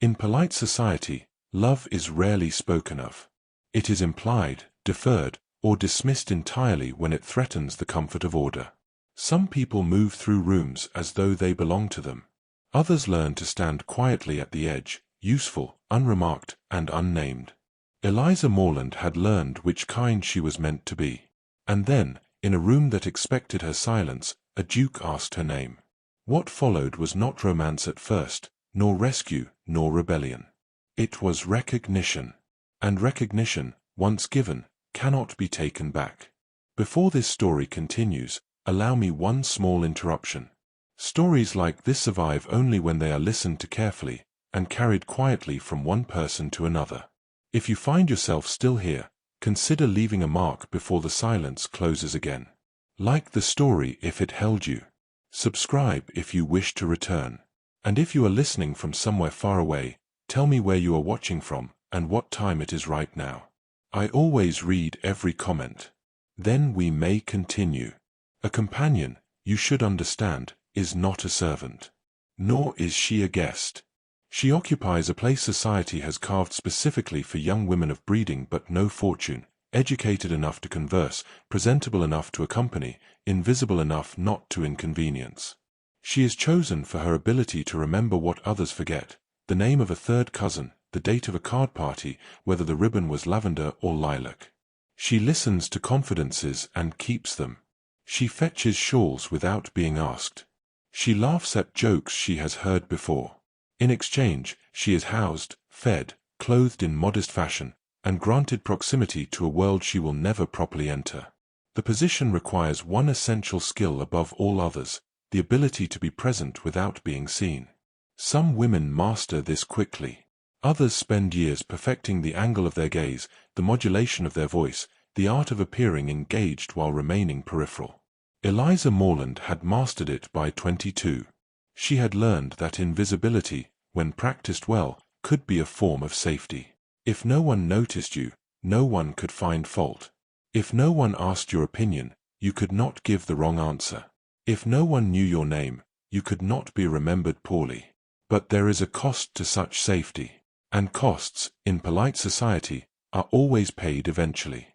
In polite society, love is rarely spoken of. It is implied, deferred, or dismissed entirely when it threatens the comfort of order. Some people move through rooms as though they belong to them. Others learn to stand quietly at the edge, useful, unremarked, and unnamed. Eliza Morland had learned which kind she was meant to be. And then, in a room that expected her silence, a duke asked her name. What followed was not romance at first, nor rescue, nor rebellion. It was recognition. And recognition, once given, cannot be taken back. Before this story continues, allow me one small interruption. Stories like this survive only when they are listened to carefully, and carried quietly from one person to another. If you find yourself still here, consider leaving a mark before the silence closes again. Like the story if it held you. Subscribe if you wish to return. And if you are listening from somewhere far away, tell me where you are watching from, and what time it is right now. I always read every comment. Then we may continue. A companion, you should understand, is not a servant. Nor is she a guest. She occupies a place society has carved specifically for young women of breeding but no fortune, educated enough to converse, presentable enough to accompany, invisible enough not to inconvenience. She is chosen for her ability to remember what others forget, the name of a third cousin, the date of a card party, whether the ribbon was lavender or lilac. She listens to confidences and keeps them. She fetches shawls without being asked. She laughs at jokes she has heard before. In exchange, she is housed, fed, clothed in modest fashion, and granted proximity to a world she will never properly enter. The position requires one essential skill above all others, the ability to be present without being seen. Some women master this quickly. Others spend years perfecting the angle of their gaze, the modulation of their voice, the art of appearing engaged while remaining peripheral. Eliza Morland had mastered it by 22. She had learned that invisibility, when practiced well, could be a form of safety. If no one noticed you, no one could find fault. If no one asked your opinion, you could not give the wrong answer. If no one knew your name, you could not be remembered poorly. But there is a cost to such safety. And costs, in polite society, are always paid eventually.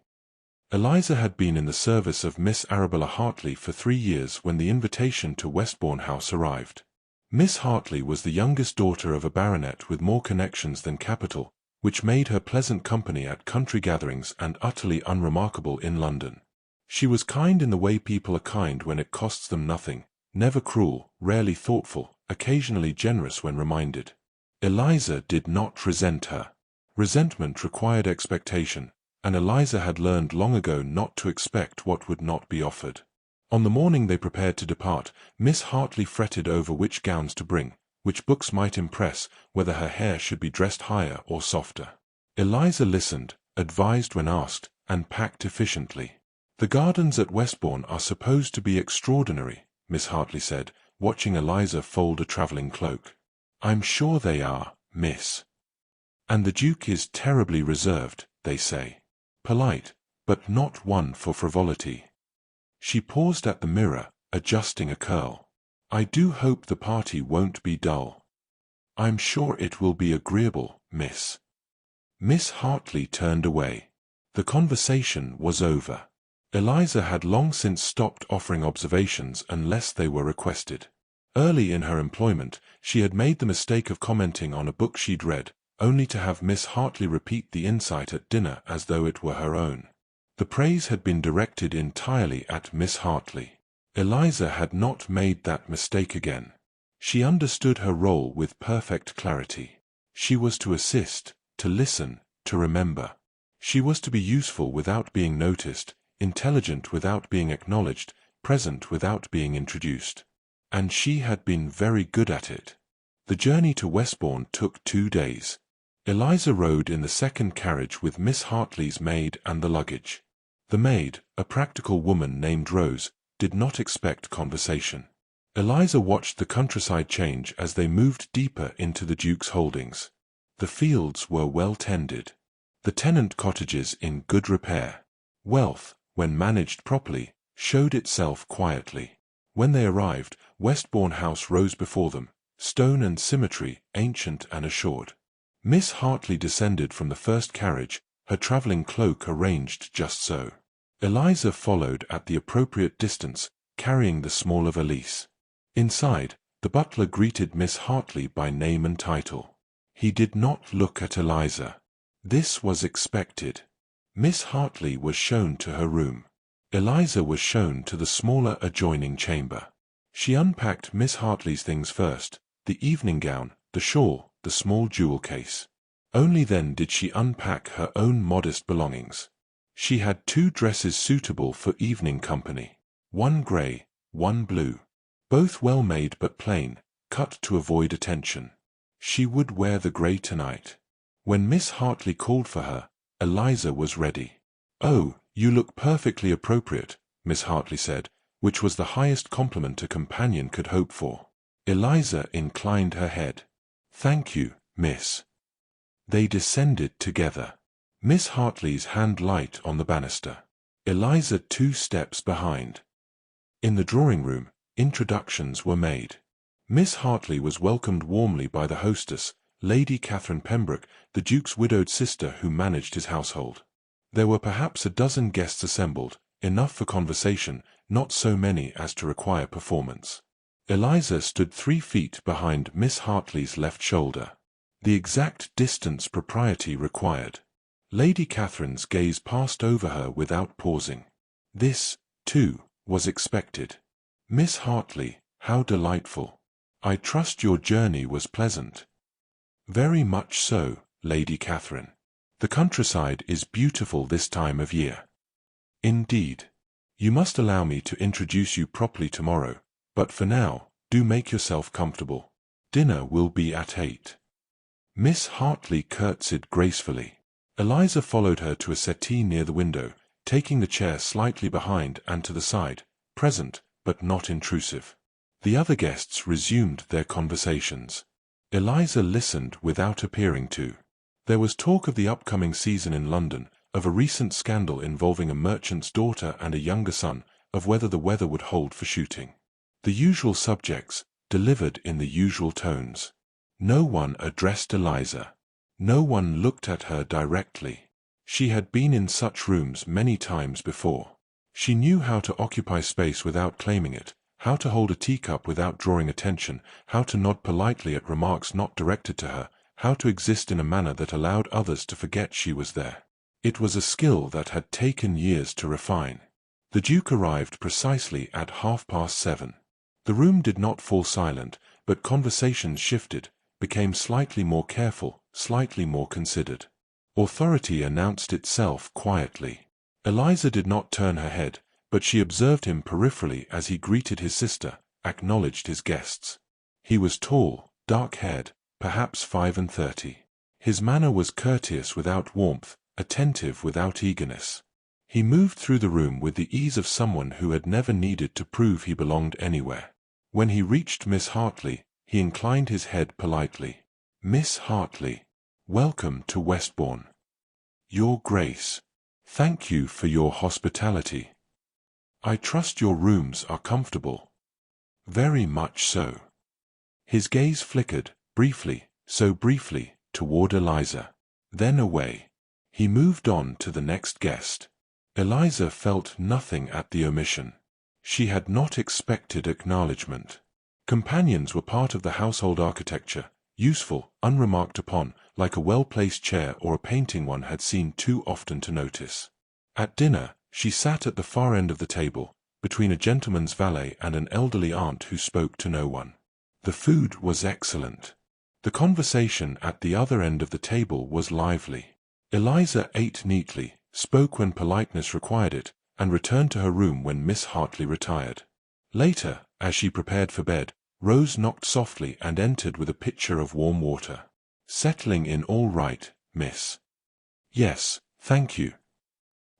Eliza had been in the service of Miss Arabella Hartley for 3 years when the invitation to Westborne House arrived. Miss Hartley was the youngest daughter of a baronet with more connections than capital, which made her pleasant company at country gatherings and utterly unremarkable in London. She was kind in the way people are kind when it costs them nothing, never cruel, rarely thoughtful, occasionally generous when reminded. Eliza did not resent her. Resentment required expectation, and Eliza had learned long ago not to expect what would not be offered. On the morning they prepared to depart, Miss Hartley fretted over which gowns to bring, which books might impress, whether her hair should be dressed higher or softer. Eliza listened, advised when asked, and packed efficiently. "The gardens at Westbourne are supposed to be extraordinary," Miss Hartley said, watching Eliza fold a travelling cloak. "I'm sure they are, miss. And the Duke is terribly reserved, they say. Polite, but not one for frivolity." She paused at the mirror, adjusting a curl. "I do hope the party won't be dull." "I'm sure it will be agreeable, miss." Miss Hartley turned away. The conversation was over. Eliza had long since stopped offering observations unless they were requested. Early in her employment, she had made the mistake of commenting on a book she'd read, only to have Miss Hartley repeat the insight at dinner as though it were her own. The praise had been directed entirely at Miss Hartley. Eliza had not made that mistake again. She understood her role with perfect clarity. She was to assist, to listen, to remember. She was to be useful without being noticed, intelligent without being acknowledged, present without being introduced. And she had been very good at it. The journey to Westbourne took 2 days. Eliza rode in the second carriage with Miss Hartley's maid and the luggage. The maid, a practical woman named Rose, did not expect conversation. Eliza watched the countryside change as they moved deeper into the Duke's holdings. The fields were well tended. The tenant cottages in good repair. Wealth, when managed properly, showed itself quietly. When they arrived, Westbourne House rose before them, stone and symmetry, ancient and assured. Miss Hartley descended from the first carriage, her travelling cloak arranged just so. Eliza followed at the appropriate distance, carrying the smaller valise. Inside, the butler greeted Miss Hartley by name and title. He did not look at Eliza. This was expected. Miss Hartley was shown to her room. Eliza was shown to the smaller adjoining chamber. She unpacked Miss Hartley's things first, the evening gown, the shawl, the small jewel case. Only then did she unpack her own modest belongings. She had 2 dresses suitable for evening company. One grey, one blue. Both well made but plain, cut to avoid attention. She would wear the grey tonight. When Miss Hartley called for her, Eliza was ready. "Oh, you look perfectly appropriate," Miss Hartley said, which was the highest compliment a companion could hope for. Eliza inclined her head. "Thank you, miss." They descended together. Miss Hartley's hand light on the banister. Eliza 2 steps behind. In the drawing-room, introductions were made. Miss Hartley was welcomed warmly by the hostess, Lady Catherine Pembroke, the Duke's widowed sister who managed his household. There were perhaps a dozen guests assembled, enough for conversation, not so many as to require performance. Eliza stood 3 feet behind Miss Hartley's left shoulder. The exact distance propriety required. Lady Catherine's gaze passed over her without pausing. This, too, was expected. "Miss Hartley, how delightful. I trust your journey was pleasant." "Very much so, Lady Catherine. The countryside is beautiful this time of year." "Indeed. You must allow me to introduce you properly tomorrow, but for now, do make yourself comfortable. Dinner will be at 8. Miss Hartley curtsied gracefully. Eliza followed her to a settee near the window, taking the chair slightly behind and to the side, present, but not intrusive. The other guests resumed their conversations. Eliza listened without appearing to. There was talk of the upcoming season in London, of a recent scandal involving a merchant's daughter and a younger son, of whether the weather would hold for shooting. The usual subjects, delivered in the usual tones. No one addressed Eliza. No one looked at her directly. She had been in such rooms many times before. She knew how to occupy space without claiming it, how to hold a teacup without drawing attention, how to nod politely at remarks not directed to her, how to exist in a manner that allowed others to forget she was there. It was a skill that had taken years to refine. The Duke arrived precisely at 7:30. The room did not fall silent, but conversations shifted, became slightly more careful, slightly more considered. Authority announced itself quietly. Eliza did not turn her head, but she observed him peripherally as he greeted his sister, acknowledged his guests. He was tall, dark-haired, perhaps 35. His manner was courteous without warmth, attentive without eagerness. He moved through the room with the ease of someone who had never needed to prove he belonged anywhere. When he reached Miss Hartley, he inclined his head politely. "Miss Hartley, welcome to Westborne." "Your Grace, thank you for your hospitality. I trust your rooms are comfortable." "Very much so." His gaze flickered, briefly, so briefly, toward Eliza. Then away. He moved on to the next guest. Eliza felt nothing at the omission. She had not expected acknowledgement. Companions were part of the household architecture, useful, unremarked upon, like a well-placed chair or a painting one had seen too often to notice. At dinner, she sat at the far end of the table, between a gentleman's valet and an elderly aunt who spoke to no one. The food was excellent. The conversation at the other end of the table was lively. Eliza ate neatly, spoke when politeness required it, and returned to her room when Miss Hartley retired. Later, as she prepared for bed, Rose knocked softly and entered with a pitcher of warm water. "Settling in all right, miss?" "Yes, thank you."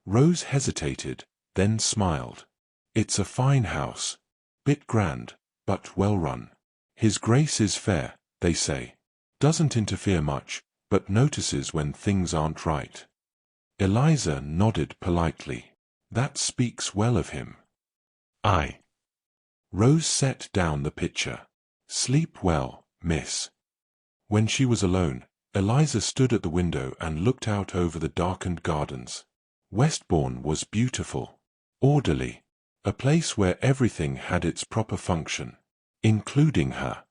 Rose hesitated, then smiled. "It's a fine house. Bit grand, but well run. His Grace is fair, they say. Doesn't interfere much, but notices when things aren't right." Eliza nodded politely. "That speaks well of him." "Aye." Rose set down the pitcher. "Sleep well, miss. When she was alone, Eliza stood at the window and looked out over the darkened gardens. Westbourne was beautiful, orderly, a place where everything had its proper function, including her.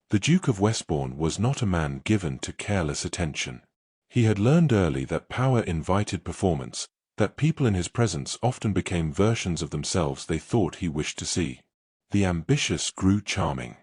The Duke of Westbourne was not a man given to careless attention. He had learned early that power invited performance, that people in his presence often became versions of themselves they thought he wished to see. The ambitious grew charming.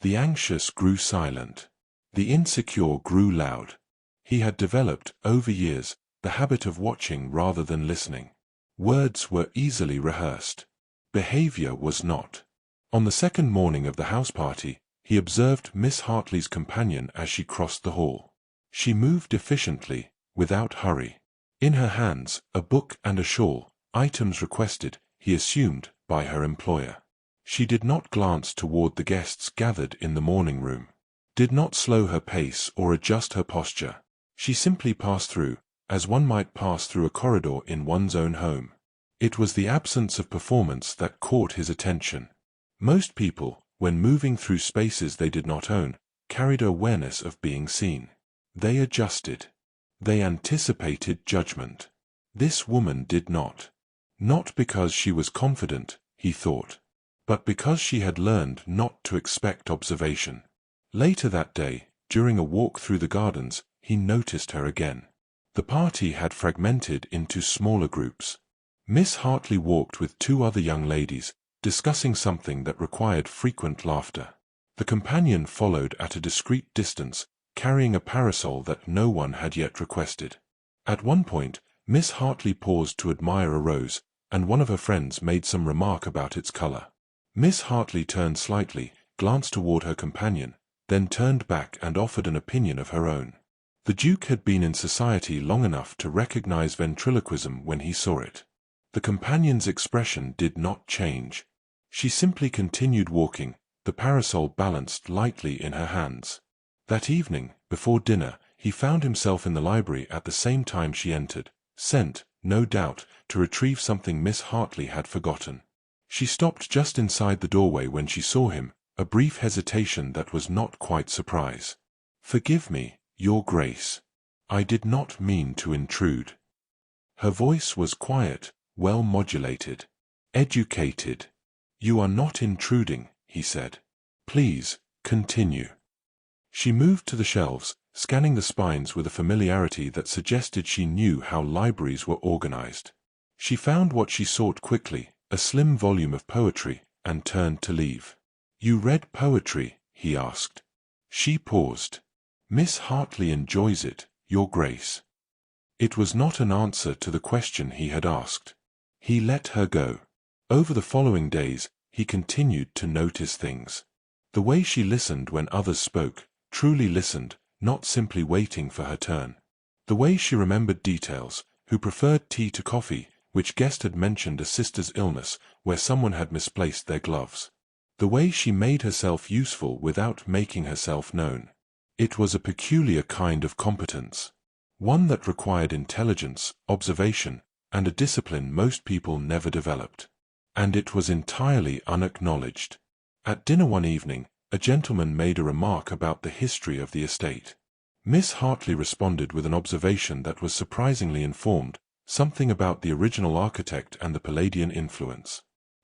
The anxious grew silent. The insecure grew loud. He had developed, over years, the habit of watching rather than listening. Words were easily rehearsed. Behavior was not. On the second morning of the house party, he observed Miss Hartley's companion as she crossed the hall. She moved efficiently, without hurry. In her hands, a book and a shawl, items requested, he assumed, by her employer. She did not glance toward the guests gathered in the morning room, did not slow her pace or adjust her posture. She simply passed through, as one might pass through a corridor in one's own home. It was the absence of performance that caught his attention. Most people, when moving through spaces they did not own, carried awareness of being seen. They adjusted. They anticipated judgment. This woman did not. Not because she was confident, he thought, but because she had learned not to expect observation. Later that day, during a walk through the gardens, he noticed her again. The party had fragmented into smaller groups. Miss Hartley walked with two other young ladies, discussing something that required frequent laughter. The companion followed at a discreet distance, carrying a parasol that no one had yet requested. At one point, Miss Hartley paused to admire a rose, and one of her friends made some remark about its color. Miss Hartley turned slightly, glanced toward her companion, then turned back and offered an opinion of her own. The Duke had been in society long enough to recognize ventriloquism when he saw it. The companion's expression did not change. She simply continued walking, the parasol balanced lightly in her hands. That evening, before dinner, he found himself in the library at the same time she entered, sent, no doubt, to retrieve something Miss Hartley had forgotten. She stopped just inside the doorway when she saw him, a brief hesitation that was not quite surprise. "Forgive me, Your Grace. I did not mean to intrude." Her voice was quiet, well modulated, educated. "You are not intruding," he said. "Please, continue." She moved to the shelves, scanning the spines with a familiarity that suggested she knew how libraries were organized. She found what she sought quickly, a slim volume of poetry, and turned to leave. "You read poetry?" he asked. She paused. "Miss Hartley enjoys it, Your Grace." It was not an answer to the question he had asked. He let her go. Over the following days, he continued to notice things. The way she listened when others spoke, truly listened, not simply waiting for her turn. The way she remembered details, who preferred tea to coffee, which guest had mentioned a sister's illness, where someone had misplaced their gloves. The way she made herself useful without making herself known. It was a peculiar kind of competence. One that required intelligence, observation, and a discipline most people never developed. And it was entirely unacknowledged. At dinner one evening, a gentleman made a remark about the history of the estate. Miss Hartley responded with an observation that was surprisingly informed, something about the original architect and the Palladian influence.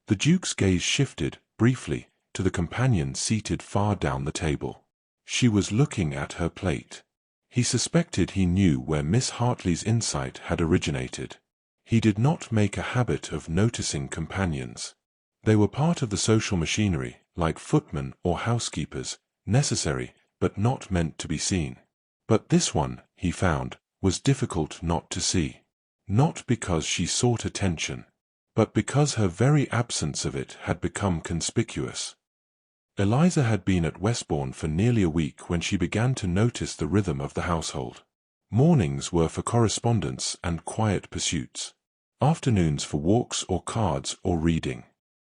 The Duke's gaze shifted, briefly, to the companion seated far down the table. She was looking at her plate. He suspected he knew where Miss Hartley's insight had originated. He did not make a habit of noticing companions. They were part of the social machinery, like footmen or housekeepers, necessary, but not meant to be seen. But this one, he found, was difficult not to see. Not because she sought attention, but because her very absence of it had become conspicuous. Eliza had been at Westbourne for nearly a week when she began to notice the rhythm of the household. Mornings were for correspondence and quiet pursuits. Afternoons for walks or cards or reading.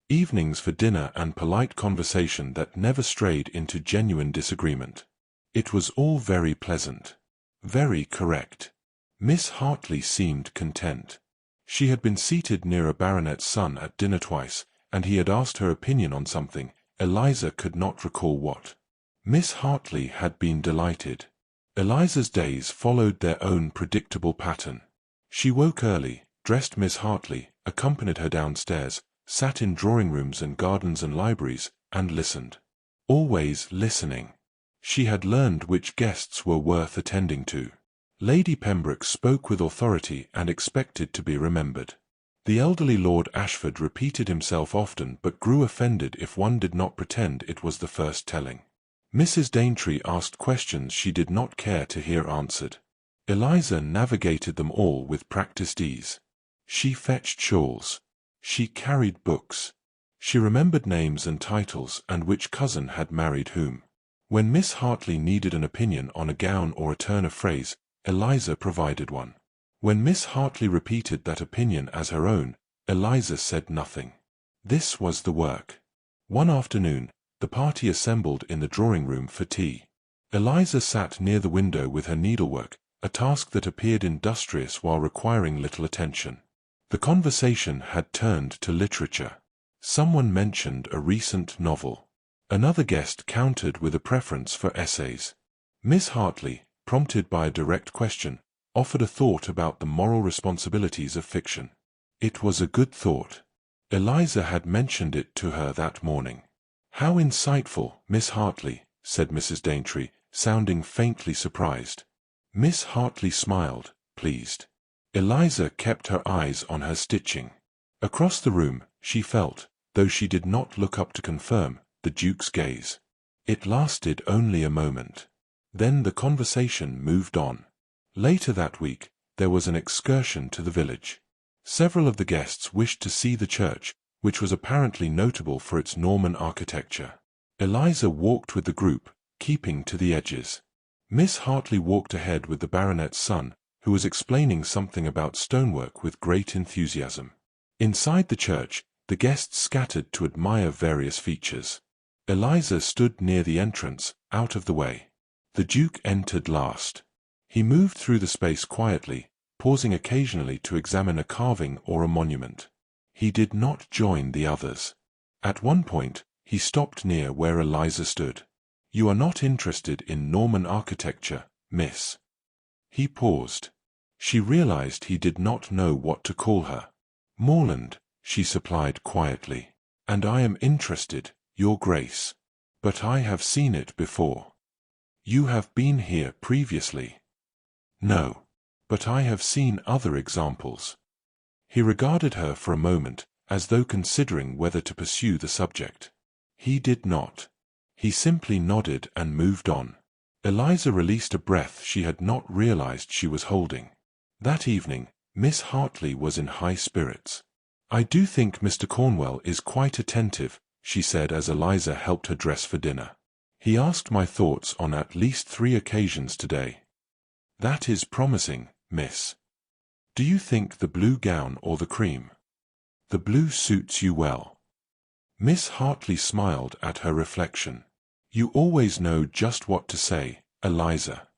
Evenings for dinner and polite conversation that never strayed into genuine disagreement. It was all very pleasant. Very correct. Miss Hartley seemed content. She had been seated near a baronet's son at dinner twice, and he had asked her opinion on something, Eliza could not recall what. Miss Hartley had been delighted. Eliza's days followed their own predictable pattern. She woke early, dressed Miss Hartley, accompanied her downstairs, sat in drawing rooms and gardens and libraries, and listened. Always listening. She had learned which guests were worth attending to. Lady Pembroke spoke with authority and expected to be remembered. The elderly Lord Ashford repeated himself often but grew offended if one did not pretend it was the first telling. Mrs. Daintree asked questions she did not care to hear answered. Eliza navigated them all with practiced ease. She fetched shawls. She carried books. She remembered names and titles and which cousin had married whom. When Miss Hartley needed an opinion on a gown or a turn of phrase, Eliza provided one. When Miss Hartley repeated that opinion as her own, Eliza said nothing. This was the work. One afternoon, the party assembled in the drawing-room for tea. Eliza sat near the window with her needlework, a task that appeared industrious while requiring little attention. The conversation had turned to literature. Someone mentioned a recent novel. Another guest countered with a preference for essays. Miss Hartley, prompted by a direct question, offered a thought about the moral responsibilities of fiction. It was a good thought. Eliza had mentioned it to her that morning. "How insightful, Miss Hartley," said Mrs. Daintree, sounding faintly surprised. Miss Hartley smiled, pleased. Eliza kept her eyes on her stitching. Across the room, she felt, though she did not look up to confirm, the Duke's gaze. It lasted only a moment. Then the conversation moved on. Later that week, there was an excursion to the village. Several of the guests wished to see the church, which was apparently notable for its Norman architecture. Eliza walked with the group, keeping to the edges. Miss Hartley walked ahead with the baronet's son, who was explaining something about stonework with great enthusiasm. Inside the church, the guests scattered to admire various features. Eliza stood near the entrance, out of the way. The Duke entered last. He moved through the space quietly, pausing occasionally to examine a carving or a monument. He did not join the others. At one point, he stopped near where Eliza stood. "You are not interested in Norman architecture, miss?" He paused. She realized he did not know what to call her. "Moreland," she supplied quietly. "And I am interested, Your Grace. But I have seen it before." "You have been here previously." "No. But I have seen other examples." He regarded her for a moment, as though considering whether to pursue the subject. He did not. He simply nodded and moved on. Eliza released a breath she had not realized she was holding. That evening, Miss Hartley was in high spirits. "I do think Mr. Cornwell is quite attentive," she said as Eliza helped her dress for dinner. "He asked my thoughts on at least 3 occasions today." "That is promising, miss. Do you think the blue gown or the cream?" "The blue suits you well." Miss Hartley smiled at her reflection. "You always know just what to say, Eliza."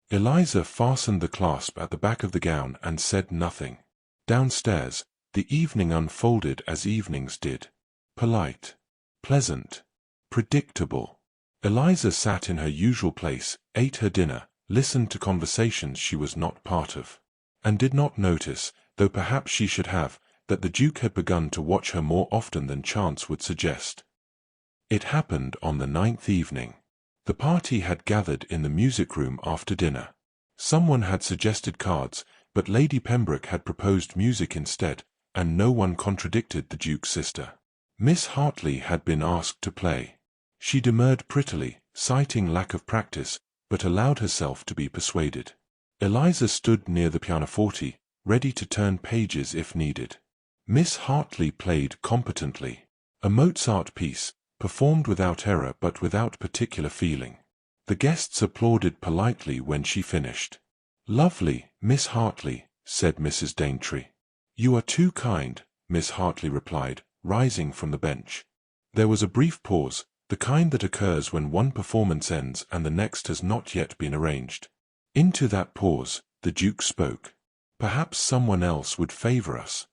Eliza fastened the clasp at the back of the gown and said nothing. Downstairs, the evening unfolded as evenings did. Polite, pleasant, predictable. Eliza sat in her usual place, ate her dinner, listened to conversations she was not part of, and did not notice, though perhaps she should have, that the Duke had begun to watch her more often than chance would suggest. It happened on the 9th evening. The party had gathered in the music-room after dinner. Someone had suggested cards, but Lady Pembroke had proposed music instead, and no one contradicted the Duke's sister. Miss Hartley had been asked to play. She demurred prettily, citing lack of practice, but allowed herself to be persuaded. Eliza stood near the pianoforte, ready to turn pages if needed. Miss Hartley played competently. A Mozart piece, performed without error but without particular feeling. The guests applauded politely when she finished. "Lovely, Miss Hartley," said Mrs. Daintree. "You are too kind," Miss Hartley replied, rising from the bench. There was a brief pause, the kind that occurs when one performance ends and the next has not yet been arranged. Into that pause, the Duke spoke. "Perhaps someone else would favor us."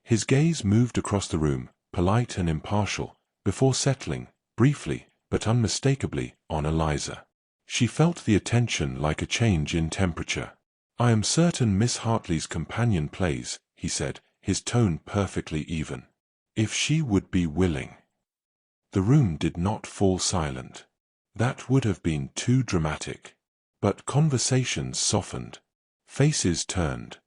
His gaze moved across the room, polite and impartial, before settling, briefly, but unmistakably on Eliza. She felt the attention like a change in temperature. "I am certain Miss Hartley's companion plays," he said, his tone perfectly even. "If she would be willing." The room did not fall silent. That would have been too dramatic. But conversations softened. Faces turned.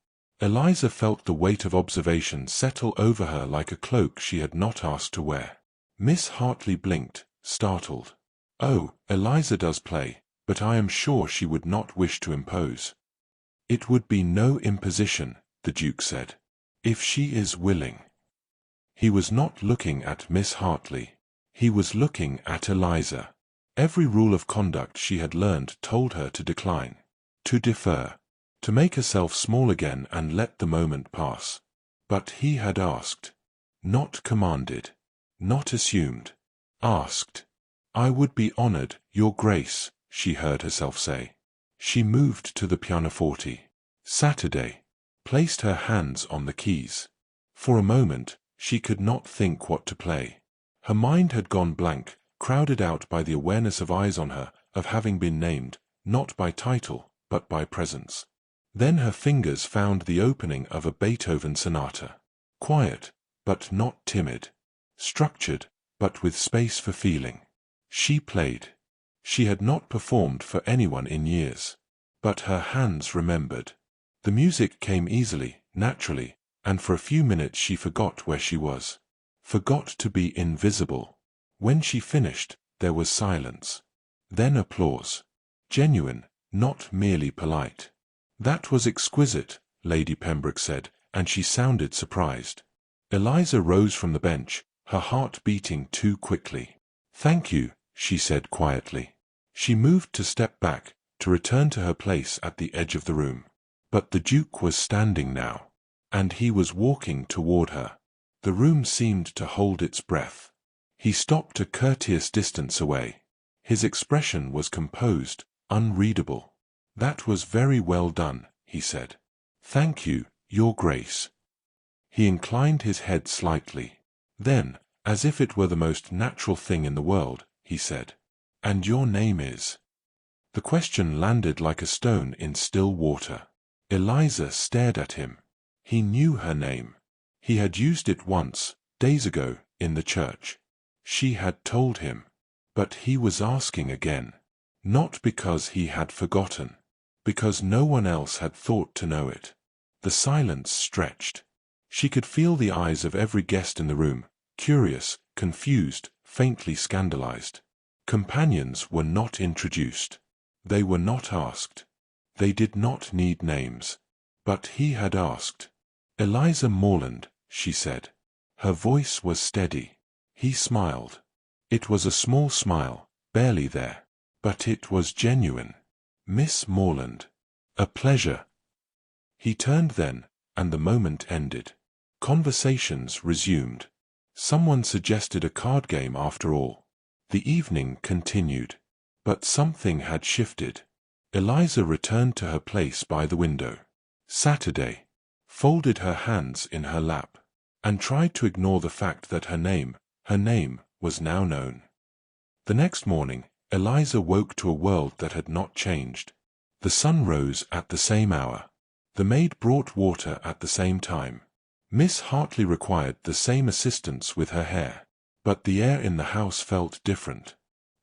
Eliza felt the weight of observation settle over her like a cloak she had not asked to wear. Miss Hartley blinked, startled. "Oh, Eliza does play, but I am sure she would not wish to impose." "It would be no imposition," the Duke said. "If she is willing." He was not looking at Miss Hartley. He was looking at Eliza. Every rule of conduct she had learned told her to decline, to defer, to make herself small again and let the moment pass. But he had asked. Not commanded. Not assumed. Asked. "I would be honored, Your Grace," she heard herself say. She moved to the pianoforte. Saturday. Placed her hands on the keys. For a moment, she could not think what to play. Her mind had gone blank, crowded out by the awareness of eyes on her, of having been named, not by title, but by presence. Then her fingers found the opening of a Beethoven sonata. Quiet, but not timid. Structured, but with space for feeling. She played. She had not performed for anyone in years. But her hands remembered. The music came easily, naturally, and for a few minutes she forgot where she was. Forgot to be invisible. When she finished, there was silence. Then applause. Genuine, not merely polite. "That was exquisite," Lady Pembroke said, and she sounded surprised. Eliza rose from the bench, her heart beating too quickly. "Thank you," she said quietly. She moved to step back, to return to her place at the edge of the room. But the Duke was standing now, and he was walking toward her. The room seemed to hold its breath. He stopped a courteous distance away. His expression was composed, unreadable. "That was very well done," he said. "Thank you, Your Grace." He inclined his head slightly. Then, as if it were the most natural thing in the world, he said, "And your name is?" The question landed like a stone in still water. Eliza stared at him. He knew her name. He had used it once, days ago, in the church. She had told him. But he was asking again. Not because he had forgotten. Because no one else had thought to know it. The silence stretched. She could feel the eyes of every guest in the room, curious, confused, faintly scandalized. Companions were not introduced. They were not asked. They did not need names. But he had asked. "Eliza Morland," she said. Her voice was steady. He smiled. It was a small smile, barely there. But it was genuine. "Miss Morland. A pleasure." He turned then, and the moment ended. Conversations resumed. Someone suggested a card game after all. The evening continued. But something had shifted. Eliza returned to her place by the window. Saturday. Folded her hands in her lap. And tried to ignore the fact that her name, was now known. The next morning, Eliza woke to a world that had not changed. The sun rose at the same hour. The maid brought water at the same time. Miss Hartley required the same assistance with her hair. But the air in the house felt different.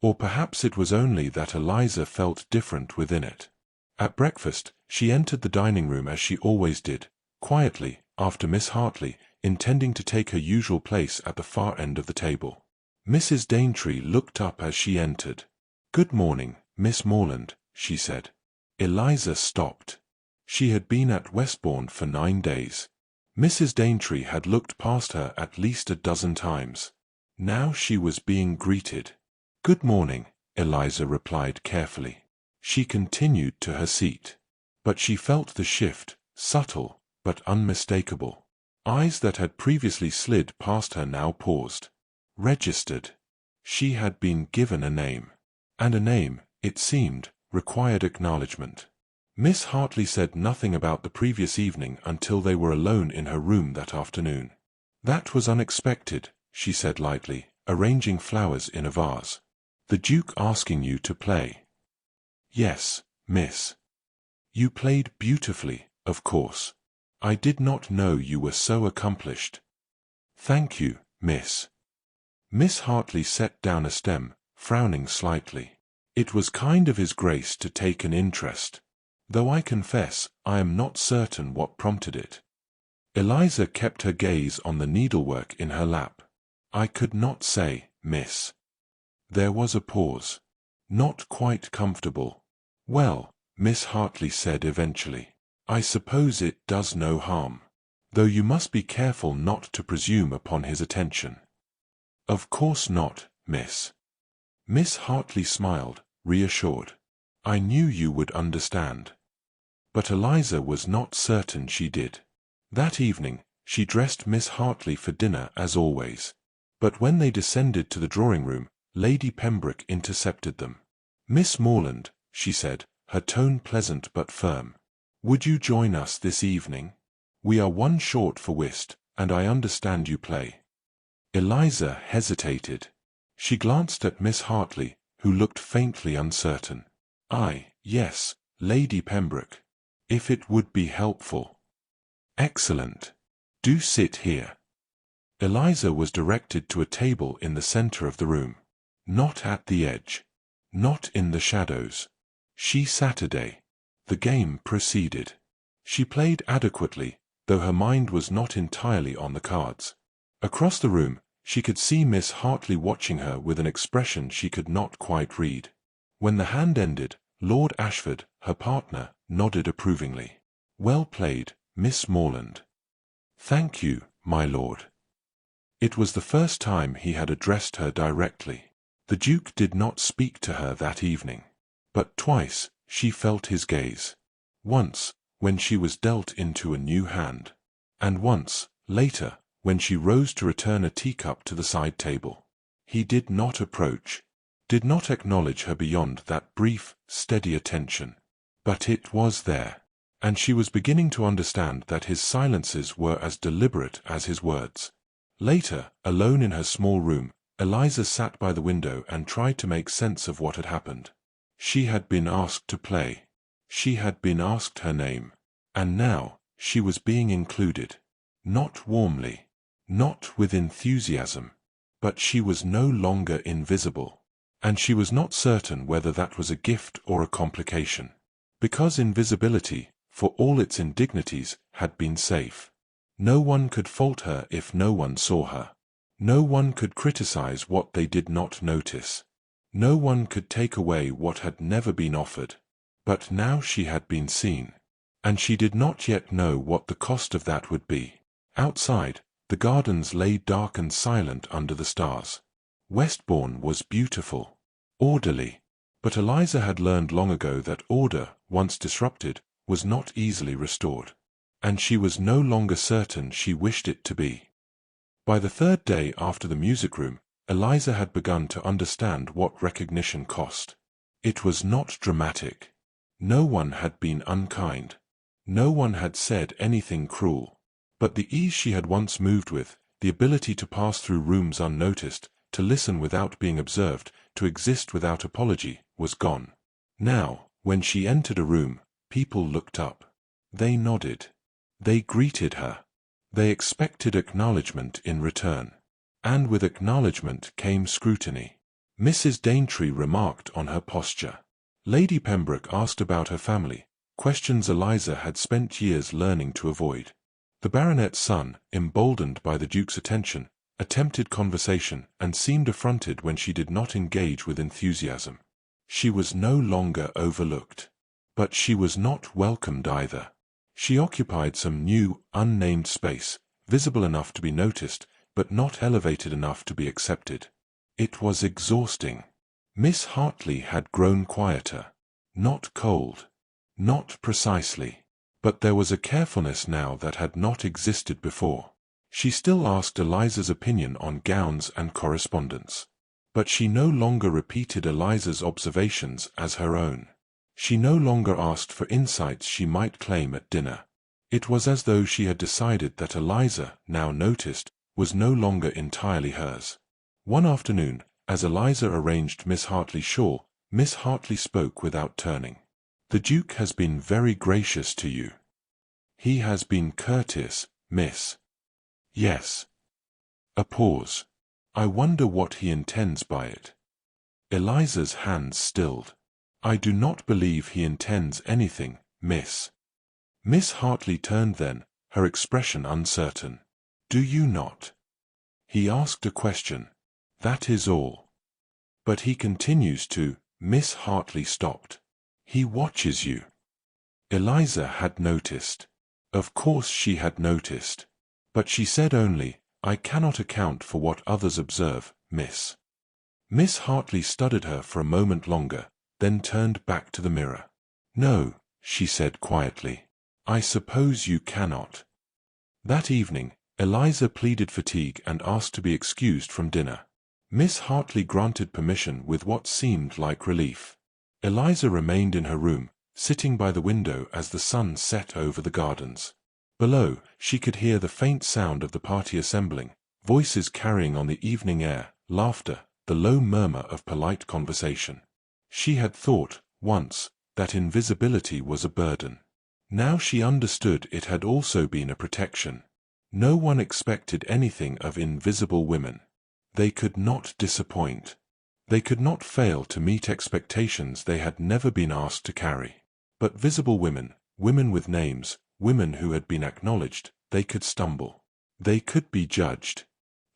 Or perhaps it was only that Eliza felt different within it. At breakfast, she entered the dining room as she always did, quietly, after Miss Hartley, intending to take her usual place at the far end of the table. Mrs. Daintree looked up as she entered. "Good morning, Miss Morland," she said. Eliza stopped. She had been at Westborne for 9 days. Mrs. Daintree had looked past her at least a dozen times. Now she was being greeted. "Good morning," Eliza replied carefully. She continued to her seat. But she felt the shift, subtle, but unmistakable. Eyes that had previously slid past her now paused. Registered. She had been given a name. And a name, it seemed, required acknowledgement. Miss Hartley said nothing about the previous evening until they were alone in her room that afternoon. "That was unexpected," she said lightly, arranging flowers in a vase. The Duke asking you to play? Yes, miss. You played beautifully, of course. I did not know you were so accomplished. Thank you, miss. Miss Hartley set down a stem, frowning slightly. It was kind of His Grace to take an interest, though I confess I am not certain what prompted it. Eliza kept her gaze on the needlework in her lap. I could not say, miss. There was a pause. Not quite comfortable. Well, Miss Hartley said eventually, I suppose it does no harm, though you must be careful not to presume upon his attention. Of course not, miss. Miss Hartley smiled, reassured. I knew you would understand. But Eliza was not certain she did. That evening, she dressed Miss Hartley for dinner as always. But when they descended to the drawing-room, Lady Pembroke intercepted them. Miss Morland, she said, her tone pleasant but firm. Would you join us this evening? We are one short for whist, and I understand you play. Eliza hesitated. She glanced at Miss Hartley, who looked faintly uncertain. Yes, Lady Pembroke. If it would be helpful. Excellent. Do sit here. Eliza was directed to a table in the center of the room. Not at the edge. Not in the shadows. Saturday. The game proceeded. She played adequately, though her mind was not entirely on the cards. Across the room, she could see Miss Hartley watching her with an expression she could not quite read. When the hand ended, Lord Ashford, her partner, nodded approvingly. Well played, Miss Morland. Thank you, my lord. It was the first time he had addressed her directly. The Duke did not speak to her that evening. But twice, she felt his gaze. Once, when she was dealt into a new hand. And once, later, when she rose to return a teacup to the side table. He did not approach, did not acknowledge her beyond that brief, steady attention. But it was there, and she was beginning to understand that his silences were as deliberate as his words. Later, alone in her small room, Eliza sat by the window and tried to make sense of what had happened. She had been asked to play. She had been asked her name. And now, she was being included. Not warmly. Not with enthusiasm. But she was no longer invisible. And she was not certain whether that was a gift or a complication. Because invisibility, for all its indignities, had been safe. No one could fault her if no one saw her. No one could criticize what they did not notice. No one could take away what had never been offered. But now she had been seen. And she did not yet know what the cost of that would be. Outside, the gardens lay dark and silent under the stars. Westborne was beautiful. Orderly. But Eliza had learned long ago that order, once disrupted, was not easily restored. And she was no longer certain she wished it to be. By the third day after the music room, Eliza had begun to understand what recognition cost. It was not dramatic. No one had been unkind. No one had said anything cruel. But the ease she had once moved with, the ability to pass through rooms unnoticed, to listen without being observed, to exist without apology, was gone. Now, when she entered a room, people looked up. They nodded. They greeted her. They expected acknowledgement in return. And with acknowledgement came scrutiny. Mrs. Daintree remarked on her posture. Lady Pembroke asked about her family, questions Eliza had spent years learning to avoid. The baronet's son, emboldened by the Duke's attention, attempted conversation and seemed affronted when she did not engage with enthusiasm. She was no longer overlooked. But she was not welcomed either. She occupied some new, unnamed space, visible enough to be noticed, but not elevated enough to be accepted. It was exhausting. Miss Hartley had grown quieter. Not cold. Not precisely. But there was a carefulness now that had not existed before. She still asked Eliza's opinion on gowns and correspondence. But she no longer repeated Eliza's observations as her own. She no longer asked for insights she might claim at dinner. It was as though she had decided that Eliza, now noticed, was no longer entirely hers. One afternoon, As Eliza arranged Miss Hartley's shawl, Miss Hartley spoke without turning. "The Duke has been very gracious to you." "He has been courteous, miss." "Yes." A pause. "I wonder what he intends by it." Eliza's hands stilled. "I do not believe he intends anything, miss." Miss Hartley turned then, her expression uncertain. "Do you not?" "He asked a question. That is all." "But he continues to—" Miss Hartley stopped. "He watches you." Eliza had noticed. Of course she had noticed. But she said only, "I cannot account for what others observe, miss." Miss Hartley studied her for a moment longer, then turned back to the mirror. "No," she said quietly. "I suppose you cannot." That evening, Eliza pleaded fatigue and asked to be excused from dinner. Miss Hartley granted permission with what seemed like relief. Eliza remained in her room, sitting by the window as the sun set over the gardens. Below, she could hear the faint sound of the party assembling, voices carrying on the evening air, laughter, the low murmur of polite conversation. She had thought, once, that invisibility was a burden. Now she understood it had also been a protection. No one expected anything of invisible women. They could not disappoint. They could not fail to meet expectations they had never been asked to carry. But visible women, women with names, women who had been acknowledged, they could stumble. They could be judged.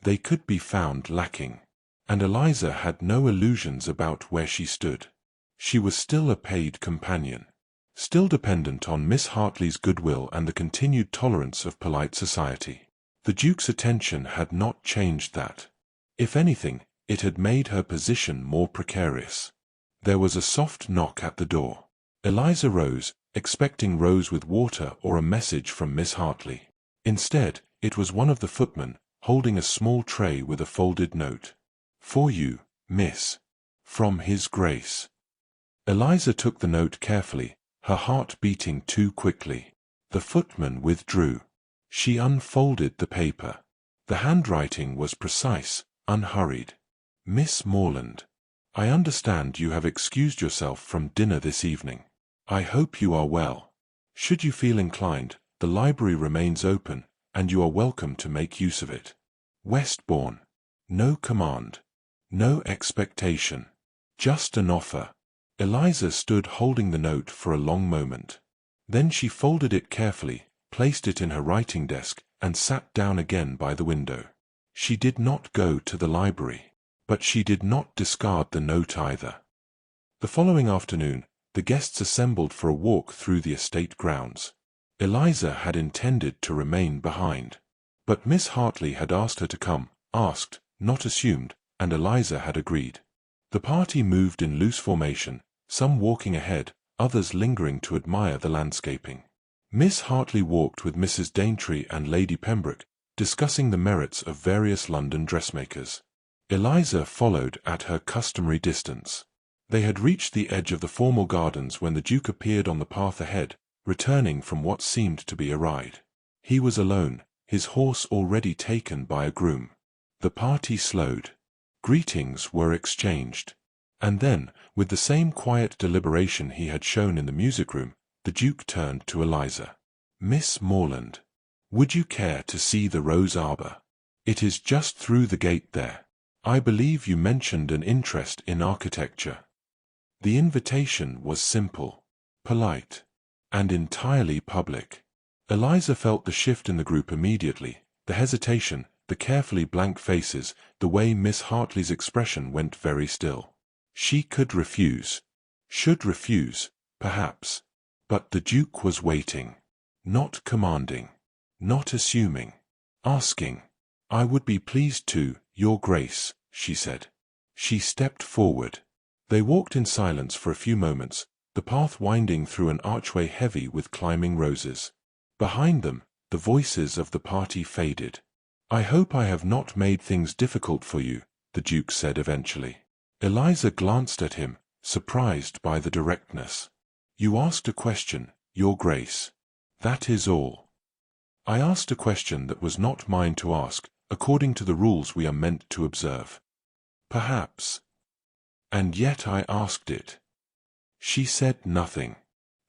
They could be found lacking. And Eliza had no illusions about where she stood. She was still a paid companion. Still dependent on Miss Hartley's goodwill and the continued tolerance of polite society. The Duke's attention had not changed that. If anything, it had made her position more precarious. There was a soft knock at the door. Eliza rose, expecting Rose with water or a message from Miss Hartley. Instead, it was one of the footmen, holding a small tray with a folded note. "For you, miss. From His Grace." Eliza took the note carefully, her heart beating too quickly. The footman withdrew. She unfolded the paper. The handwriting was precise, unhurried. "Miss Morland, I understand you have excused yourself from dinner this evening. I hope you are well. Should you feel inclined, the library remains open, and you are welcome to make use of it. Westborne. No command. No expectation. Just an offer." Eliza stood holding the note for a long moment. Then she folded it carefully, placed it in her writing desk, and sat down again by the window. She did not go to the library. But she did not discard the note either. The following afternoon, the guests assembled for a walk through the estate grounds. Eliza had intended to remain behind. But Miss Hartley had asked her to come, asked, not assumed, and Eliza had agreed. The party moved in loose formation, some walking ahead, others lingering to admire the landscaping. Miss Hartley walked with Mrs. Daintree and Lady Pembroke, discussing the merits of various London dressmakers. Eliza followed at her customary distance. They had reached the edge of the formal gardens when the Duke appeared on the path ahead, returning from what seemed to be a ride. He was alone, his horse already taken by a groom. The party slowed. Greetings were exchanged. And then, with the same quiet deliberation he had shown in the music room, the Duke turned to Eliza. "Miss Morland, would you care to see the rose arbor? It is just through the gate there. I believe you mentioned an interest in architecture." The invitation was simple, polite, and entirely public. Eliza felt the shift in the group immediately, the hesitation, the carefully blank faces, the way Miss Hartley's expression went very still. She could refuse. Should refuse, perhaps. But the Duke was waiting. Not commanding. Not assuming. Asking. "I would be pleased to, Your Grace," she said. She stepped forward. They walked in silence for a few moments, the path winding through an archway heavy with climbing roses. Behind them, the voices of the party faded. "I hope I have not made things difficult for you," the Duke said eventually. Eliza glanced at him, surprised by the directness. "You asked a question, Your Grace. That is all." "I asked a question that was not mine to ask, according to the rules we are meant to observe." Perhaps. And yet I asked it. She said nothing.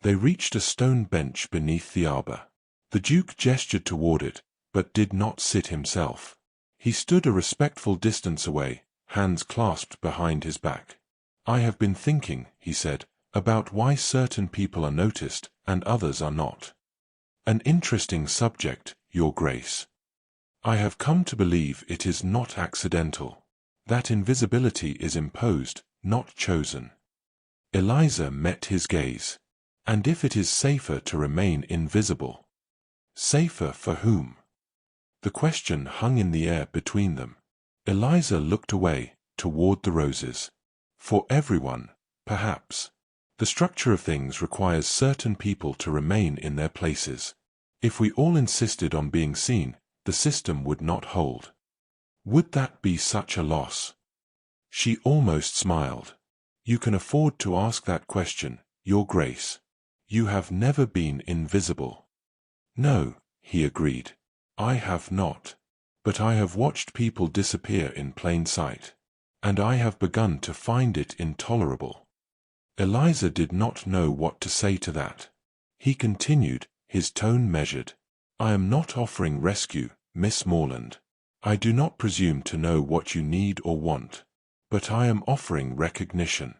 They reached a stone bench beneath the arbor. The Duke gestured toward it, but did not sit himself. He stood a respectful distance away, hands clasped behind his back. I have been thinking, he said, about why certain people are noticed and others are not. An interesting subject, Your Grace. I have come to believe it is not accidental. That invisibility is imposed, not chosen. Eliza met his gaze. And if it is safer to remain invisible? Safer for whom? The question hung in the air between them. Eliza looked away, toward the roses. For everyone, perhaps. The structure of things requires certain people to remain in their places. If we all insisted on being seen, the system would not hold. Would that be such a loss? She almost smiled. You can afford to ask that question, Your Grace. You have never been invisible. No, he agreed. I have not. But I have watched people disappear in plain sight. And I have begun to find it intolerable. Eliza did not know what to say to that. He continued, his tone measured. I am not offering rescue, Miss Morland. I do not presume to know what you need or want. But I am offering recognition.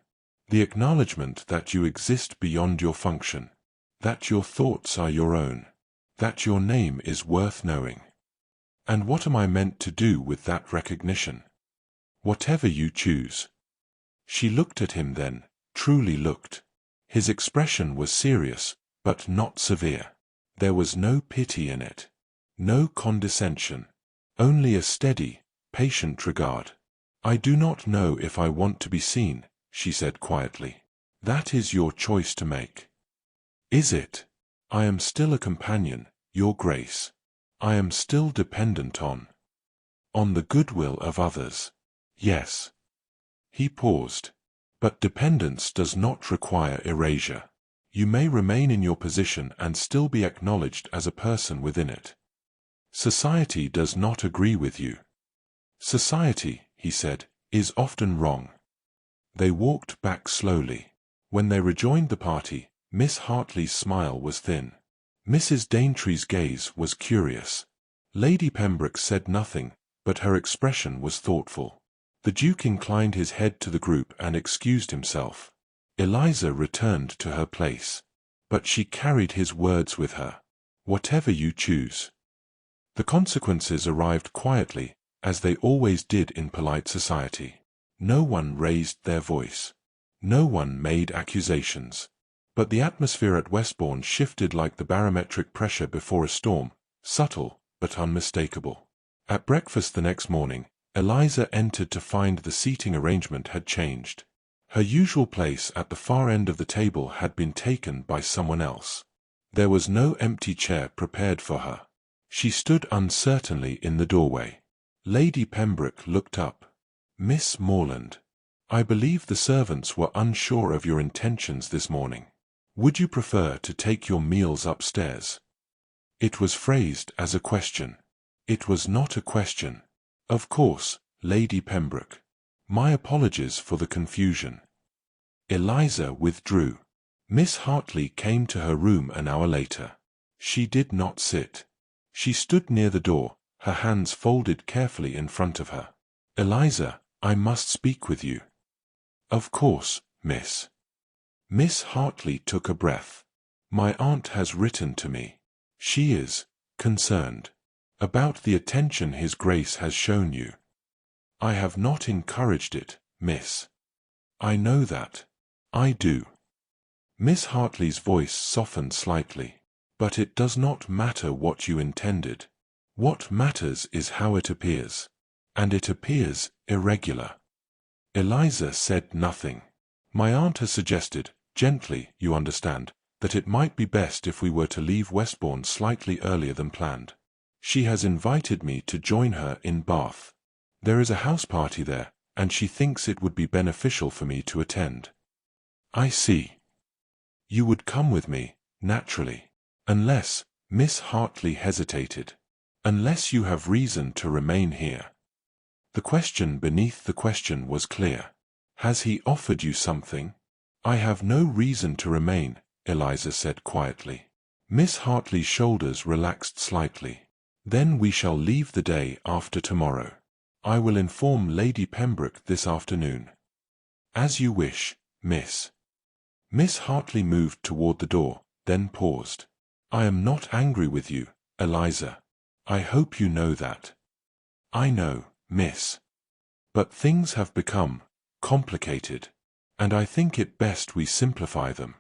The acknowledgement that you exist beyond your function. That your thoughts are your own. That your name is worth knowing. And what am I meant to do with that recognition? Whatever you choose. She looked at him then, truly looked. His expression was serious, but not severe. There was no pity in it. No condescension. Only a steady, patient regard. I do not know if I want to be seen, she said quietly. That is your choice to make. Is it? I am still a companion, Your Grace. I am still dependent on the goodwill of others. Yes. He paused. But dependence does not require erasure. You may remain in your position and still be acknowledged as a person within it. Society does not agree with you. Society, he said, is often wrong. They walked back slowly. When they rejoined the party, Miss Hartley's smile was thin. Mrs. Daintree's gaze was curious. Lady Pembroke said nothing, but her expression was thoughtful. The Duke inclined his head to the group and excused himself. Eliza returned to her place. But she carried his words with her. Whatever you choose. The consequences arrived quietly, as they always did in polite society. No one raised their voice. No one made accusations. But the atmosphere at Westbourne shifted like the barometric pressure before a storm, subtle but unmistakable. At breakfast the next morning, Eliza entered to find the seating arrangement had changed. Her usual place at the far end of the table had been taken by someone else. There was no empty chair prepared for her. She stood uncertainly in the doorway. Lady Pembroke looked up. Miss Morland, I believe the servants were unsure of your intentions this morning. Would you prefer to take your meals upstairs? It was phrased as a question. It was not a question. Of course, Lady Pembroke. My apologies for the confusion. Eliza withdrew. Miss Hartley came to her room an hour later. She did not sit. She stood near the door, her hands folded carefully in front of her. Eliza, I must speak with you. Of course, miss. Miss Hartley took a breath. My aunt has written to me. She is concerned about the attention His Grace has shown you. I have not encouraged it, miss. I know that. I do. Miss Hartley's voice softened slightly. But it does not matter what you intended. What matters is how it appears. And it appears irregular. Eliza said nothing. My aunt has suggested, gently, you understand, that it might be best if we were to leave Westbourne slightly earlier than planned. She has invited me to join her in Bath. There is a house party there, and she thinks it would be beneficial for me to attend. I see. You would come with me, naturally. Unless, Miss Hartley hesitated. Unless you have reason to remain here. The question beneath the question was clear. Has he offered you something? I have no reason to remain, Eliza said quietly. Miss Hartley's shoulders relaxed slightly. Then we shall leave the day after tomorrow. I will inform Lady Pembroke this afternoon. As you wish, miss. Miss Hartley moved toward the door, then paused. I am not angry with you, Eliza. I hope you know that. I know, miss. But things have become complicated, and I think it best we simplify them.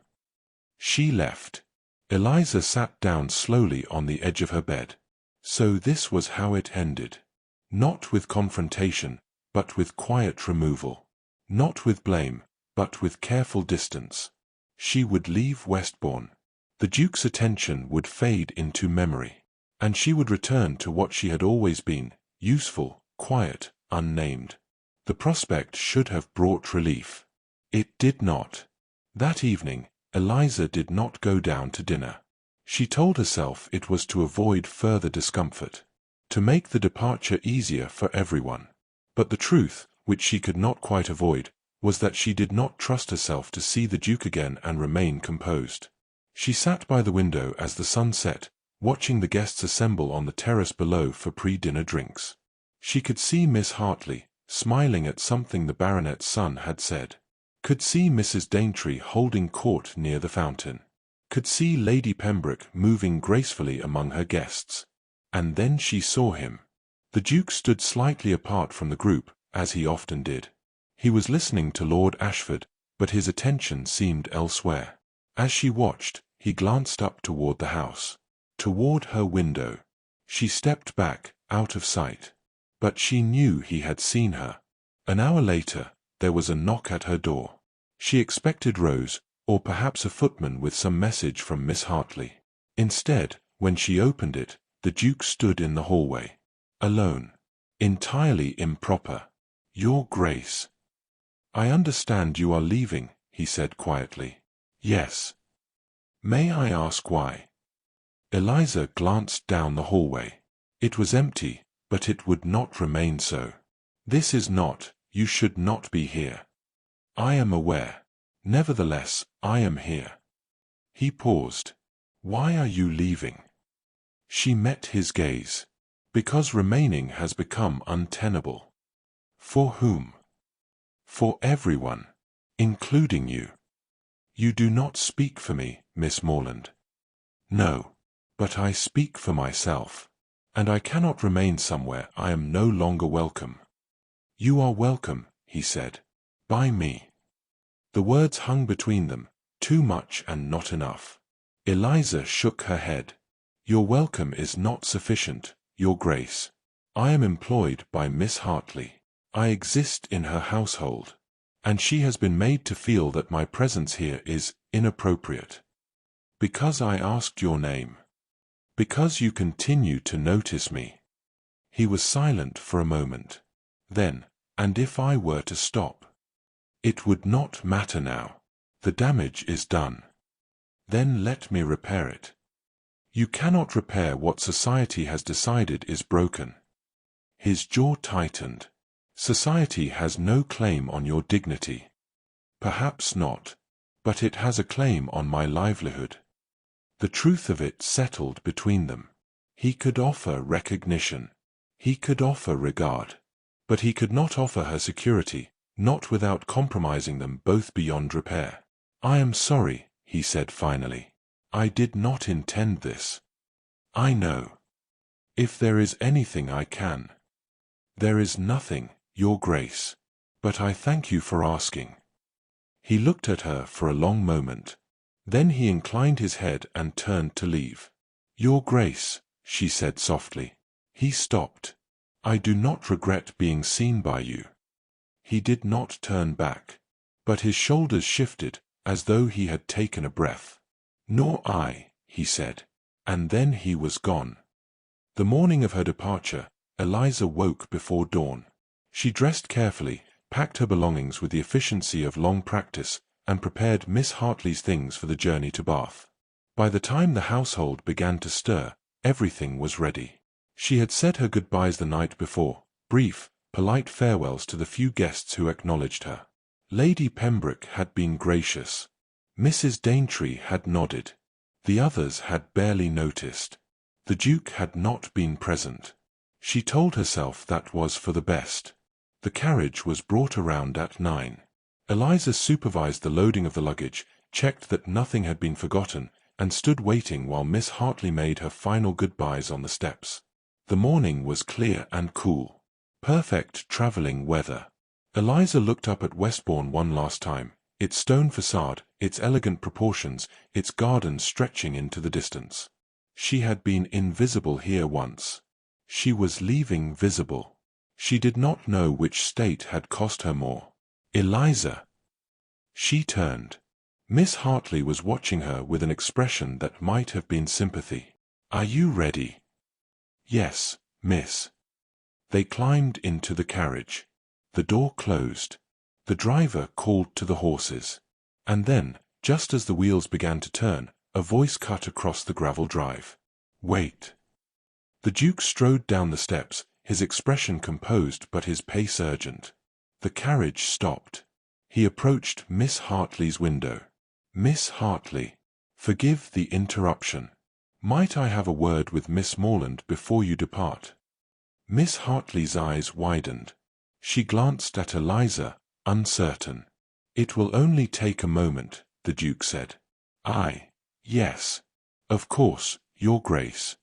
She left. Eliza sat down slowly on the edge of her bed. So this was how it ended. Not with confrontation, but with quiet removal. Not with blame, but with careful distance. She would leave Westbourne. The Duke's attention would fade into memory, and she would return to what she had always been, useful, quiet, unnamed. The prospect should have brought relief. It did not. That evening, Eliza did not go down to dinner. She told herself it was to avoid further discomfort, to make the departure easier for everyone. But the truth, which she could not quite avoid, was that she did not trust herself to see the Duke again and remain composed. She sat by the window as the sun set, watching the guests assemble on the terrace below for pre-dinner drinks. She could see Miss Hartley, smiling at something the baronet's son had said. Could see Mrs. Daintree holding court near the fountain. Could see Lady Pembroke moving gracefully among her guests. And then she saw him. The Duke stood slightly apart from the group, as he often did. He was listening to Lord Ashford, but his attention seemed elsewhere. As she watched, he glanced up toward the house. Toward her window. She stepped back, out of sight. But she knew he had seen her. An hour later, there was a knock at her door. She expected Rose, or perhaps a footman with some message from Miss Hartley. Instead, when she opened it, the Duke stood in the hallway. Alone. Entirely improper. Your Grace. I understand you are leaving, he said quietly. Yes. May I ask why? Eliza glanced down the hallway. It was empty, but it would not remain so. This is not, you should not be here. I am aware. Nevertheless, I am here. He paused. Why are you leaving? She met his gaze. Because remaining has become untenable. For whom? For everyone, including you. You do not speak for me, Miss Morland. No, but I speak for myself. And I cannot remain somewhere I am no longer welcome. You are welcome, he said. By me. The words hung between them, too much and not enough. Eliza shook her head. Your welcome is not sufficient, Your Grace. I am employed by Miss Hartley. I exist in her household. And she has been made to feel that my presence here is inappropriate. Because I asked your name. Because you continue to notice me. He was silent for a moment. Then, and if I were to stop? It would not matter now. The damage is done. Then let me repair it. You cannot repair what society has decided is broken. His jaw tightened. Society has no claim on your dignity. Perhaps not. But it has a claim on my livelihood. The truth of it settled between them. He could offer recognition. He could offer regard. But he could not offer her security, not without compromising them both beyond repair. I am sorry, he said finally. I did not intend this. I know. If there is anything I can. There is nothing, Your Grace. But I thank you for asking. He looked at her for a long moment. Then he inclined his head and turned to leave. Your Grace, she said softly. He stopped. I do not regret being seen by you. He did not turn back. But his shoulders shifted, as though he had taken a breath. Nor I, he said. And then he was gone. The morning of her departure, Eliza woke before dawn. She dressed carefully, packed her belongings with the efficiency of long practice, and prepared Miss Hartley's things for the journey to Bath. By the time the household began to stir, everything was ready. She had said her goodbyes the night before, brief, polite farewells to the few guests who acknowledged her. Lady Pembroke had been gracious. Mrs. Daintree had nodded. The others had barely noticed. The Duke had not been present. She told herself that was for the best. The carriage was brought around at 9. Eliza supervised the loading of the luggage, checked that nothing had been forgotten, and stood waiting while Miss Hartley made her final goodbyes on the steps. The morning was clear and cool. Perfect travelling weather. Eliza looked up at Westbourne one last time, its stone facade, its elegant proportions, its gardens stretching into the distance. She had been invisible here once. She was leaving visible. She did not know which state had cost her more. Eliza. She turned. Miss Hartley was watching her with an expression that might have been sympathy. "Are you ready?" "Yes, miss." They climbed into the carriage. The door closed. The driver called to the horses. And then, just as the wheels began to turn, a voice cut across the gravel drive. "Wait." The Duke strode down the steps, his expression composed but his pace urgent. The carriage stopped. He approached Miss Hartley's window. "Miss Hartley, forgive the interruption. Might I have a word with Miss Morland before you depart?" Miss Hartley's eyes widened. She glanced at Eliza, uncertain. "It will only take a moment," the Duke said. Yes. Of course, Your Grace."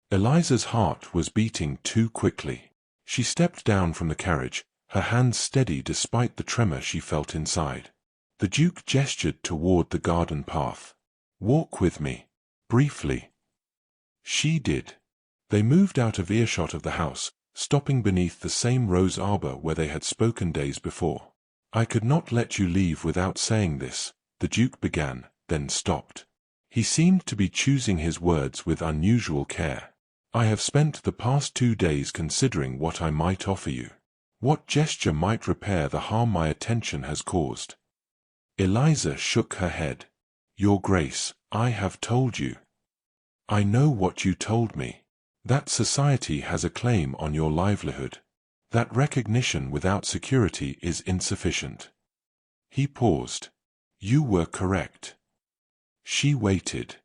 Eliza's heart was beating too quickly. She stepped down from the carriage, her hands steady despite the tremor she felt inside. The Duke gestured toward the garden path. "Walk with me." Briefly. She did. They moved out of earshot of the house, stopping beneath the same rose arbor where they had spoken days before. "I could not let you leave without saying this," the Duke began, then stopped. He seemed to be choosing his words with unusual care. "I have spent the past 2 days considering what I might offer you. What gesture might repair the harm my attention has caused?" Eliza shook her head. "Your Grace, I have told you. I know what you told me. That society has a claim on your livelihood. That recognition without security is insufficient." He paused. "You were correct." She waited.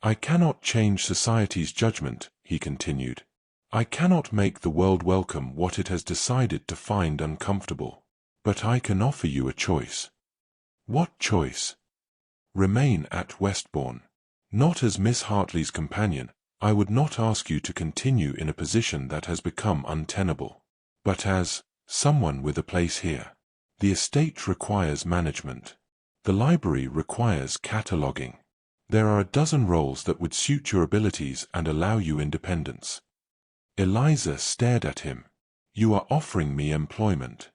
"I cannot change society's judgment," he continued. "I cannot make the world welcome what it has decided to find uncomfortable. But I can offer you a choice." "What choice?" "Remain at Westbourne. Not as Miss Hartley's companion. I would not ask you to continue in a position that has become untenable. But as someone with a place here. The estate requires management. The library requires cataloguing. There are a dozen roles that would suit your abilities and allow you independence." Eliza stared at him. "You are offering me employment.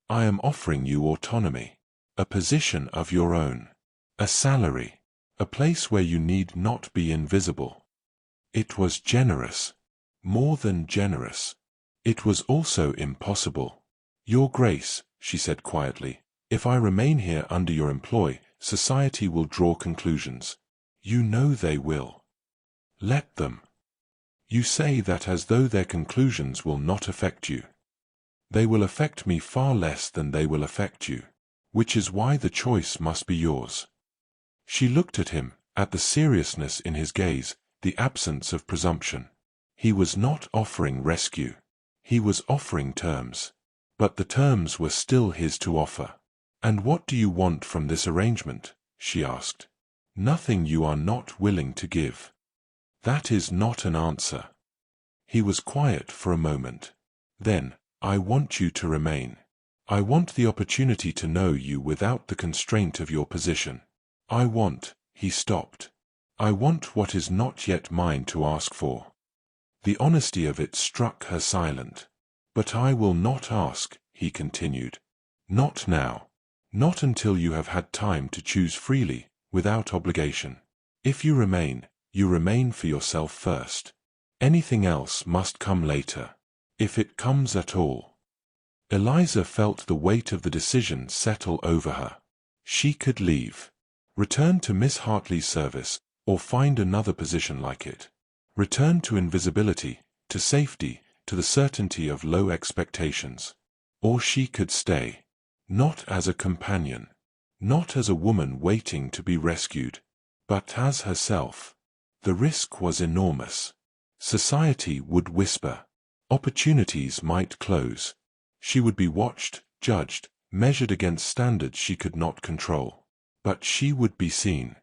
I am offering you autonomy. A position of your own. A salary. A place where you need not be invisible." It was generous. More than generous. It was also impossible. "Your Grace," she said quietly, "if I remain here under your employ, society will draw conclusions. You know they will. Let them. You say that as though their conclusions will not affect you. They will affect me far less than they will affect you. Which is why the choice must be yours." She looked at him, at the seriousness in his gaze, the absence of presumption. He was not offering rescue. He was offering terms. But the terms were still his to offer. "And what do you want from this arrangement?" she asked. "Nothing you are not willing to give." "That is not an answer." He was quiet for a moment. Then, "I want you to remain. I want the opportunity to know you without the constraint of your position. I want," he stopped. "I want what is not yet mine to ask for." The honesty of it struck her silent. "But I will not ask," he continued. "Not now. Not until you have had time to choose freely, without obligation. If you remain for yourself first. Anything else must come later. If it comes at all." Eliza felt the weight of the decision settle over her. She could leave. Return to Miss Hartley's service, or find another position like it. Return to invisibility, to safety, to the certainty of low expectations. Or she could stay. Not as a companion. Not as a woman waiting to be rescued. But as herself. The risk was enormous. Society would whisper. Opportunities might close. She would be watched, judged, measured against standards she could not control. But she would be seen.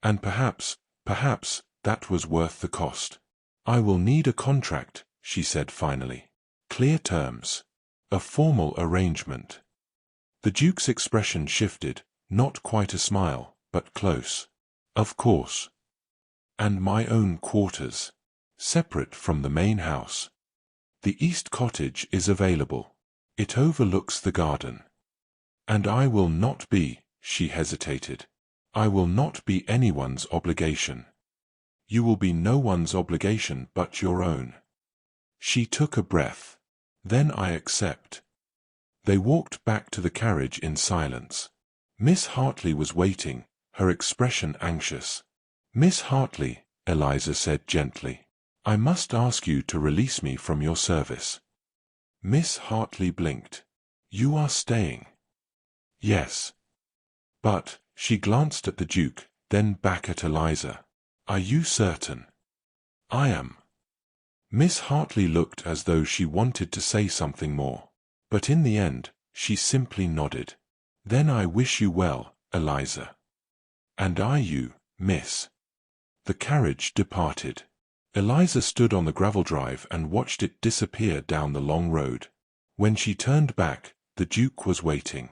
And perhaps, that was worth the cost. "I will need a contract," she said finally. "Clear terms. A formal arrangement." The Duke's expression shifted, not quite a smile, but close. "Of course. And my own quarters. Separate from the main house. The East Cottage is available. It overlooks the garden. And I will not be," she hesitated. "I will not be anyone's obligation." "You will be no one's obligation but your own." She took a breath. "Then I accept." They walked back to the carriage in silence. Miss Hartley was waiting, her expression anxious. "Miss Hartley," Eliza said gently, "I must ask you to release me from your service." Miss Hartley blinked. "You are staying?" "Yes." "But," she glanced at the Duke, then back at Eliza. "Are you certain?" "I am." Miss Hartley looked as though she wanted to say something more. But in the end, she simply nodded. "Then I wish you well, Eliza." "And I you, miss." The carriage departed. Eliza stood on the gravel drive and watched it disappear down the long road. When she turned back, the Duke was waiting.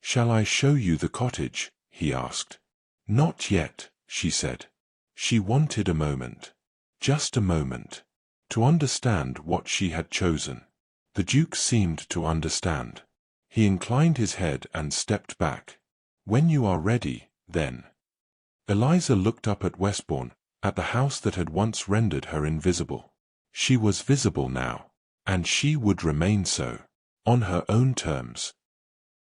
"Shall I show you the cottage?" he asked. "Not yet," she said. She wanted a moment. Just a moment. To understand what she had chosen. The Duke seemed to understand. He inclined his head and stepped back. "When you are ready, then." Eliza looked up at Westbourne, at the house that had once rendered her invisible. She was visible now, and she would remain so, on her own terms.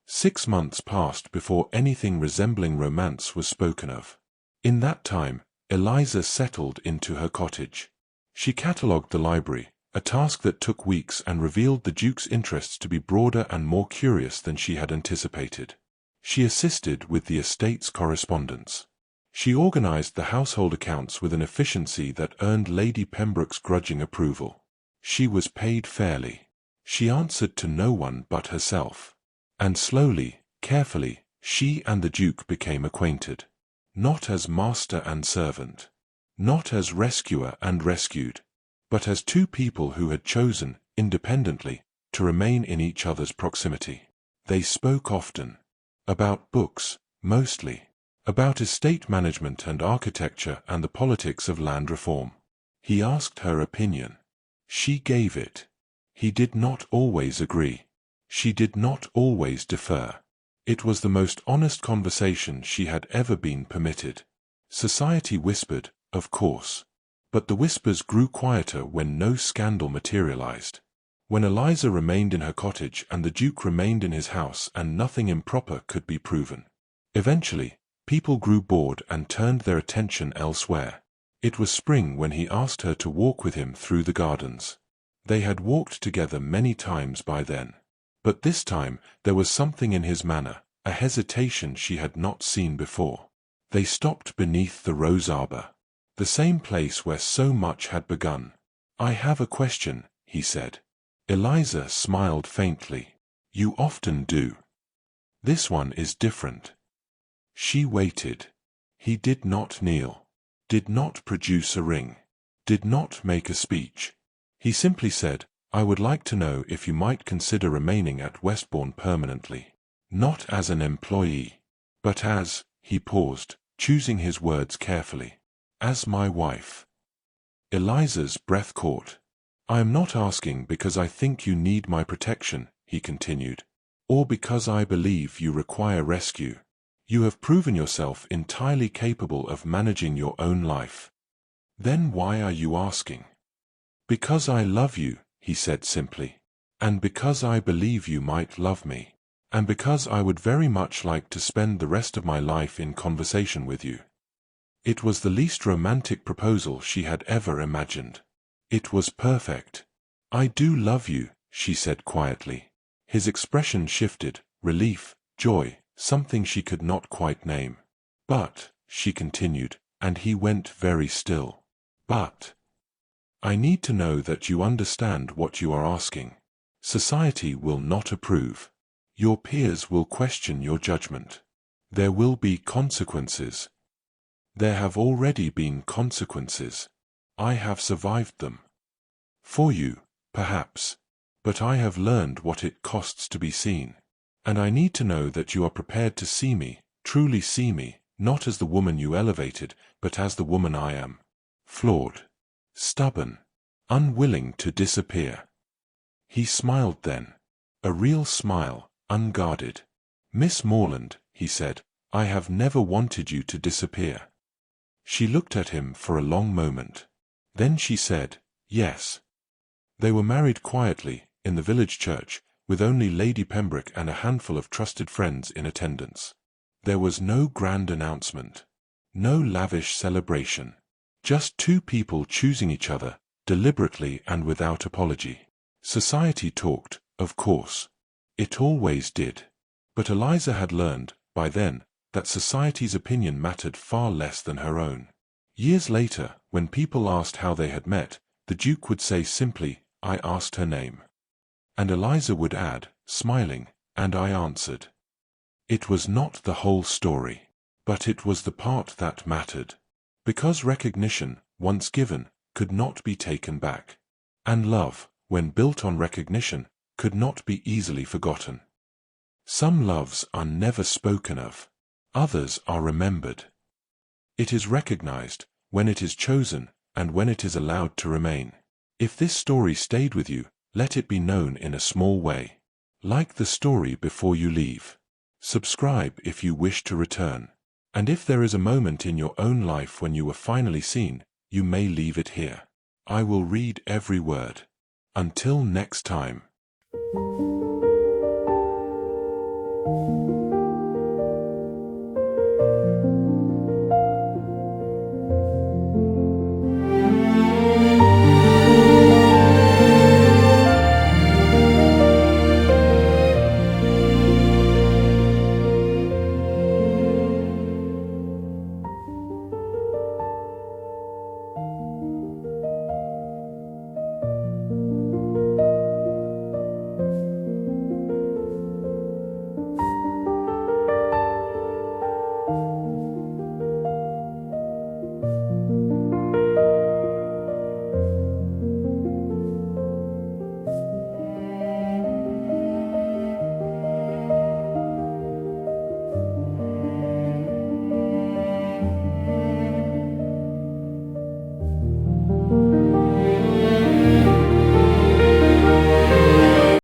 6 months passed before anything resembling romance was spoken of. In that time, Eliza settled into her cottage. She catalogued the library, a task that took weeks and revealed the Duke's interests to be broader and more curious than she had anticipated. She assisted with the estate's correspondence. She organized the household accounts with an efficiency that earned Lady Pembroke's grudging approval. She was paid fairly. She answered to no one but herself. And slowly, carefully, she and the Duke became acquainted. Not as master and servant. Not as rescuer and rescued. But as two people who had chosen, independently, to remain in each other's proximity. They spoke often. About books, mostly. About estate management and architecture and the politics of land reform. He asked her opinion. She gave it. He did not always agree. She did not always defer. It was the most honest conversation she had ever been permitted. Society whispered, of course. But the whispers grew quieter when no scandal materialized. When Eliza remained in her cottage and the Duke remained in his house and nothing improper could be proven. Eventually, people grew bored and turned their attention elsewhere. It was spring when he asked her to walk with him through the gardens. They had walked together many times by then. But this time, there was something in his manner, a hesitation she had not seen before. They stopped beneath the rose arbor. The same place where so much had begun. "I have a question," he said. Eliza smiled faintly. "You often do. This one is different." She waited. He did not kneel. Did not produce a ring. Did not make a speech. He simply said, "I would like to know if you might consider remaining at Westbourne permanently. Not as an employee. But as," he paused, choosing his words carefully, "as my wife." Eliza's breath caught. "I am not asking because I think you need my protection," he continued, "or because I believe you require rescue. You have proven yourself entirely capable of managing your own life. Then why are you asking?" "Because I love you," he said simply. "And because I believe you might love me. And because I would very much like to spend the rest of my life in conversation with you." It was the least romantic proposal she had ever imagined. It was perfect. I do love you, she said quietly. His expression shifted, relief, joy, something she could not quite name. But, she continued, and he went very still. But I need to know that you understand what you are asking. Society will not approve. Your peers will question your judgment. There will be consequences. There have already been consequences. I have survived them. For you, perhaps. But I have learned what it costs to be seen. And I need to know that you are prepared to see me, truly see me, not as the woman you elevated, but as the woman I am. Flawed. Stubborn. Unwilling to disappear. He smiled then. A real smile, unguarded. Miss Morland, he said, I have never wanted you to disappear. She looked at him for a long moment. Then she said, yes. They were married quietly, in the village church, with only Lady Pembroke and a handful of trusted friends in attendance. There was no grand announcement. No lavish celebration. Just two people choosing each other, deliberately and without apology. Society talked, of course. It always did. But Eliza had learned, by then, that society's opinion mattered far less than her own. Years later, when people asked how they had met, the Duke would say simply, I asked her name. And Eliza would add, smiling, and I answered. It was not the whole story. But it was the part that mattered. Because recognition, once given, could not be taken back. And love, when built on recognition, could not be easily forgotten. Some loves are never spoken of. Others are remembered. It is recognized, when it is chosen, and when it is allowed to remain. If this story stayed with you, let it be known in a small way. Like the story before you leave. Subscribe if you wish to return. And if there is a moment in your own life when you were finally seen, you may leave it here. I will read every word. Until next time.